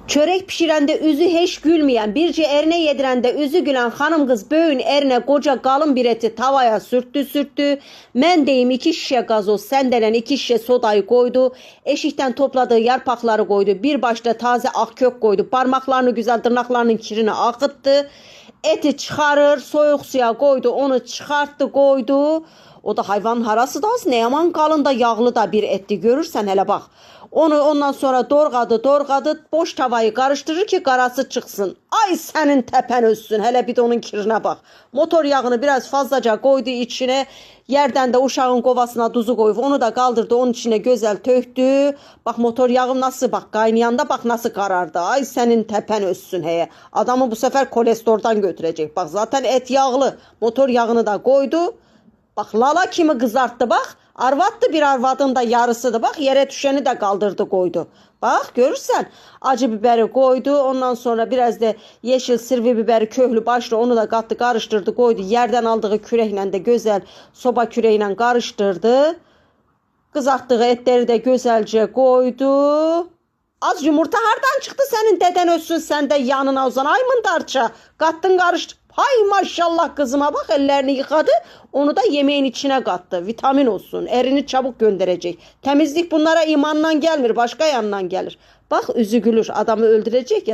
Çörek pişirende üzü hiç gülmeyen, birce erine yedirende üzü gülen hanım kız böğün erine koca kalın bir eti tavaya sürttü. Men deyim 2 şişe gazoz, sendelen 2 şişe sodayı koydu. Eşikten topladığı yarpakları koydu. Bir başta taze akkök koydu. Parmaklarını güzel tırnaklarının kirini akıttı. Eti çıkarır, soğuk suya koydu. Onu çıkarttı koydu. O da hayvanın harası da az. Ne yaman kalın da yağlı da bir etti. Görürsen hele bak. Onu ondan sonra doğradı. Boş tavayı karıştırır ki karası çıksın. Ay senin tepen ölsün. Hele bir de onun kirine bak. Motor yağını biraz fazlaca koydu içine. Yerden de uşağın kovasına tuzu koyup onu da kaldırdı. Onun içine güzel töktü. Bak motor yağı nasıl bak kaynayanda bak nasıl karardı. Ay senin tepen ölsün heye. Adamı bu sefer kolesteroldan götürecek. Bak zaten et yağlı. Motor yağını da koydu. Bak lala kimi kızarttı bak. Arvattı bir arvadın da yarısıdı. Bak yere düşeni de kaldırdı koydu. Bak görürsen acı biberi koydu. Ondan sonra biraz da yeşil sirvi biberi köhlü başlı onu da kattı karıştırdı koydu. Yerden aldığı kürekle de güzel soba küreğiyle karıştırdı. Kızarttığı etleri de güzelce koydu. Az yumurta hardan çıktı senin deden ölsün sen de yanına uzan. Ay mındarça kattın karıştı. Hay maşallah kızıma bak ellerini yıkadı. Onu da yemeğin içine kattı. Vitamin olsun. Erini çabuk gönderecek. Temizlik bunlara imandan gelmir. Başka yandan gelir. Bak üzü gülür. Adamı öldürecek ya.